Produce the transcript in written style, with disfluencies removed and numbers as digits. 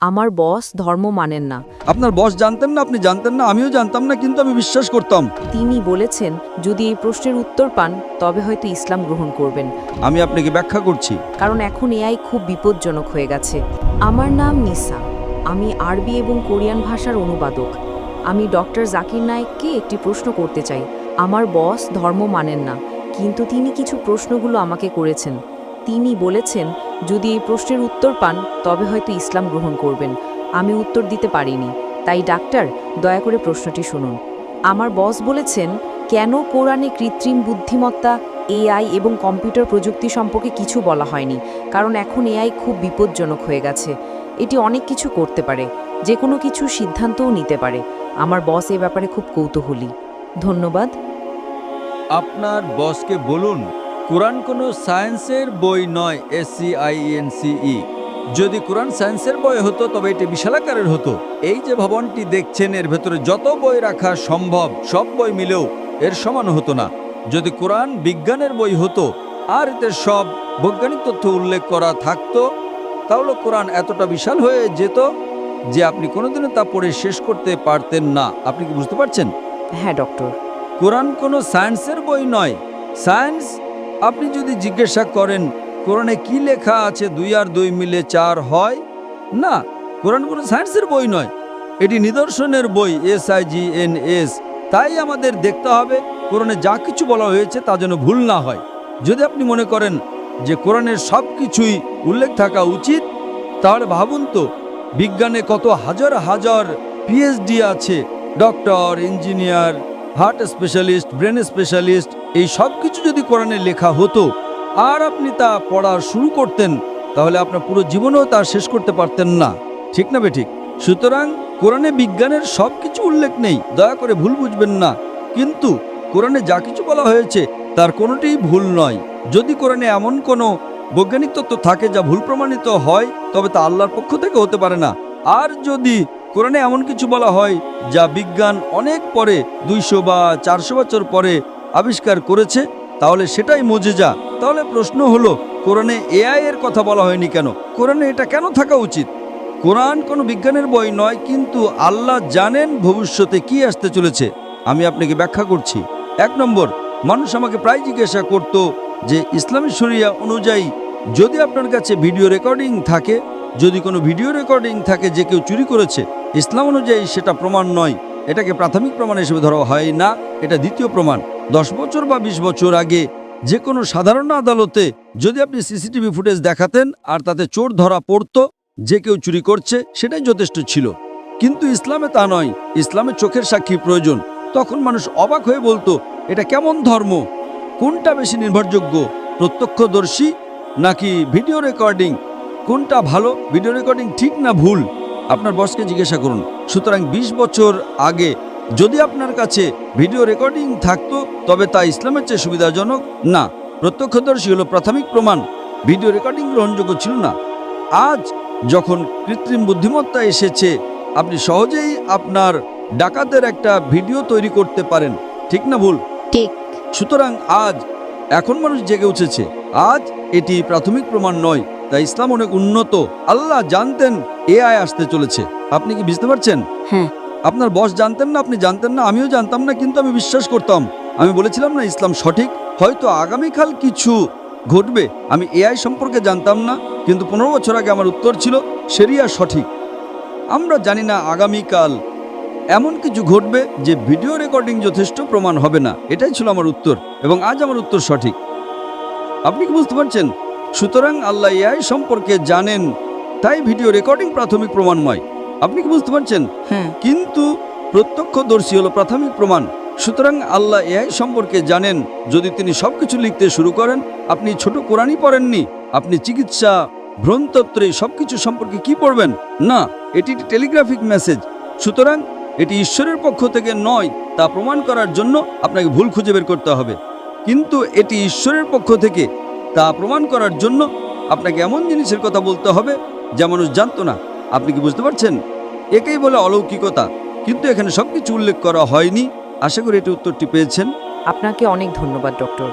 আমার বস ধর্ম মানেন না। আপনার বস জানতেন না, আপনি জানতেন না, আমিও জানতাম না, কিন্তু আমি বিশ্বাস করতাম। তিনি বলেছেন যদি এই প্রশ্নের উত্তর পান তবে হয়তো ইসলাম গ্রহণ করবেন। আমি আপনাকে ব্যাখ্যা করছি। কারণ এখন এআই খুব বিপজ্জনক হয়ে গেছে। আমার নাম নিসা। আমি আরবি এবং কোরিয়ান ভাষার অনুবাদক। আমি ডক্টর জাকির নায়েককে একটি প্রশ্ন করতে চাই। আমার বস ধর্ম মানেন না, কিন্তু তিনি কিছু প্রশ্নগুলো আমাকে করেছেন। তিনি বলেছেন যদি এই প্রশ্নের উত্তর পান তবে হয়তো ইসলাম গ্রহণ করবেন। আমি উত্তর দিতে পারিনি, তাই ডাক্তার দয়া করে প্রশ্নটি শুনুন। আমার বস বলেছেন কেন কোরআনে কৃত্রিম বুদ্ধিমত্তা, এআই এবং কম্পিউটার প্রযুক্তি সম্পর্কে কিছু বলা হয়নি। কারণ এখন এআই খুব বিপজ্জনক হয়ে গেছে। এটি অনেক কিছু করতে পারে, যে কোনো কিছু সিদ্ধান্তও নিতে পারে। আমার বস এ ব্যাপারে খুব কৌতূহলী। ধন্যবাদ। আপনার বসকে বলুন কোরআন কোনো সায়েন্সের বই নয়, SCIENCE। যদি কোরআন সায়েন্সের বই হতো তবে এটি বিশালাকারের হতো। এই যে ভবনটি দেখছেন এর ভেতরে যত বই রাখা সম্ভব সব বই মিলেও এর সমান হতো না। যদি কোরআন বিজ্ঞানের বই হতো আর এতে সব বৈজ্ঞানিক তথ্য উল্লেখ করা থাকতো, তাহলে কোরআন এতটা বিশাল হয়ে যেত যে আপনি কোনোদিনও তা পড়ে শেষ করতে পারতেন না। আপনি কি বুঝতে পারছেন? হ্যাঁ ডক্টর। কোরআন কোনো সায়েন্সের বই নয়। সায়েন্স, আপনি যদি জিজ্ঞাসা করেন কোরআনে কি লেখা আছে 2 আর 2 মিলে 4 হয়, না, কোরআন কোনো সায়েন্সের বই নয়, এটি নিদর্শনের বই, SIGNS। তাই আমাদের দেখতে হবে কোরআনে যা কিছু বলা হয়েছে তা যেন ভুল না হয়। যদি আপনি মনে করেন যে কোরআনের সব কিছুই উল্লেখ থাকা উচিত, তাহলে ভাবুন তো বিজ্ঞানে কত হাজার হাজার PhD আছে, doctor, engineer, heart specialist, brain specialist. এই সব কিছু যদি কোরআনে লেখা হতো আর আপনি তা পড়া শুরু করতেন, তাহলে আপনার পুরো জীবনেও তা শেষ করতে পারতেন না। ঠিক না বেঠিক? সুতরাং কোরআনে বিজ্ঞানের সব কিছু উল্লেখ নেই, দয়া করে ভুল বুঝবেন না। কিন্তু কোরআনে যা কিছু বলা হয়েছে তার কোনোটিই ভুল নয়। যদি কোরআনে এমন কোনো বৈজ্ঞানিক তত্ত্ব থাকে যা ভুল প্রমাণিত হয়, তবে তা আল্লাহর পক্ষ থেকে হতে পারে না। আর যদি কোরআনে এমন কিছু বলা হয় যা বিজ্ঞান অনেক পরে, 200 বা 400 বছর পরে আবিষ্কার করেছে, তাহলে সেটাই মুজিজা। তাহলে প্রশ্ন হলো কোরআনে AI এর কথা বলা হয়নি কেন? কোরআনে এটা কেন থাকা উচিত? কোরআন কোনো বিজ্ঞানের বই নয়, কিন্তু আল্লাহ জানেন ভবিষ্যতে কি আসতে চলেছে। আমি আপনাকে ব্যাখ্যা করছি। 1 নম্বর, মানুষ আমাকে প্রায় জিজ্ঞাসা করত যে ইসলামী শরিয়া অনুযায়ী যদি আপনার কাছে ভিডিও রেকর্ডিং থাকে, যদি কোনো ভিডিও রেকর্ডিং থাকে যে কেউ চুরি করেছে, ইসলাম অনুযায়ী সেটা প্রমাণ নয়, এটাকে প্রাথমিক প্রমাণ হিসেবে ধরা হয় না, এটা দ্বিতীয় প্রমাণ। 10 বছর বা 20 বছর আগে যে কোনো সাধারণ আদালতে যদি আপনি CCTV ফুটেজ দেখাতেন আর তাতে চোর ধরা পড়তো যে কেউ চুরি করছে, সেটাই যথেষ্ট ছিল। কিন্তু ইসলামে তা নয়, ইসলামে চোখের সাক্ষী প্রয়োজন। তখন মানুষ অবাক হয়ে বলতো এটা কেমন ধর্ম, কোনটা বেশি নির্ভরযোগ্য, প্রত্যক্ষদর্শী নাকি ভিডিও রেকর্ডিং, কোনটা ভালো, ভিডিও রেকর্ডিং ঠিক না ভুল? আপনার বসকে জিজ্ঞাসা করুন। সুতরাং 20 বছর আগে যদি আপনার কাছে ভিডিও রেকর্ডিং থাকতো তবে তা ইসলামের চেয়ে সুবিধাজনক না। প্রত্যক্ষদর্শী হলো প্রাথমিক প্রমাণ, ভিডিও রেকর্ডিং গ্রহণযোগ্য ছিল না। আজ যখন কৃত্রিম বুদ্ধিমত্তা এসেছে, আপনি সহজেই আপনার ডাকাতের একটা ভিডিও তৈরি করতে পারেন। ঠিক না ভুল? ঠিক। সুতরাং এখন মানুষ জেগে উঠেছে। আজ এটি প্রাথমিক প্রমাণ নয়, তাই ইসলাম অনেক উন্নত। আল্লাহ জানতেন AI আসতে চলেছে। আপনি কি বুঝতে পারছেন? হ্যাঁ। আপনার বস জানতেন না, আপনি জানতেন না, আমিও জানতাম না, কিন্তু আমি বিশ্বাস করতাম। আমি বলেছিলাম না ইসলাম সঠিক, হয়তো আগামীকাল কিছু ঘটবে। আমি AI সম্পর্কে জানতাম না, কিন্তু 15 বছর আগে আমার উত্তর ছিল শরিয়া সঠিক। আমরা জানি না আগামীকাল এমন কিছু ঘটবে যে ভিডিও রেকর্ডিং যথেষ্ট প্রমাণ হবে না। এটাই ছিল আমার উত্তর, এবং আজ আমার উত্তর সঠিক। আপনি কি বুঝতে পারছেন? সুতরাং আল্লাহ AI সম্পর্কে জানেন, তাই ভিডিও রেকর্ডিং প্রাথমিক প্রমাণ নয়। আপনি কি বুঝতে পারছেন? হ্যাঁ। কিন্তু প্রত্যক্ষদর্শী হলো প্রাথমিক প্রমাণ। সুতরাং আল্লাহ AI সম্পর্কে জানেন। যদি তিনি সবকিছু লিখতে শুরু করেন, আপনি ছোট কোরআনই পড়েননি, আপনি চিকিৎসা, ভ্রণতত্ত্ব, সবকিছু সম্পর্কে কি পড়বেন? না, এটি একটি টেলিগ্রাফিক মেসেজ। সুতরাং এটি ঈশ্বরের পক্ষ থেকে নয়, তা প্রমাণ করার জন্য আপনাকে ভুল খুঁজে বের করতে হবে। কিন্তু এটি ঈশ্বরের পক্ষ থেকে, তা প্রমাণ করার জন্য আপনাকে এমন জিনিসের কথা বলতে হবে যা মানুষ জানতো না। আপনি কি বুঝতে পারছেন? একেই বলে অলৌকিকতা, কিন্তু এখানে সবকিছু উল্লেখ করা হয়নি। আশা করি এটি উত্তরটি পেয়েছেন। আপনাকে অনেক ধন্যবাদ ডক্টর।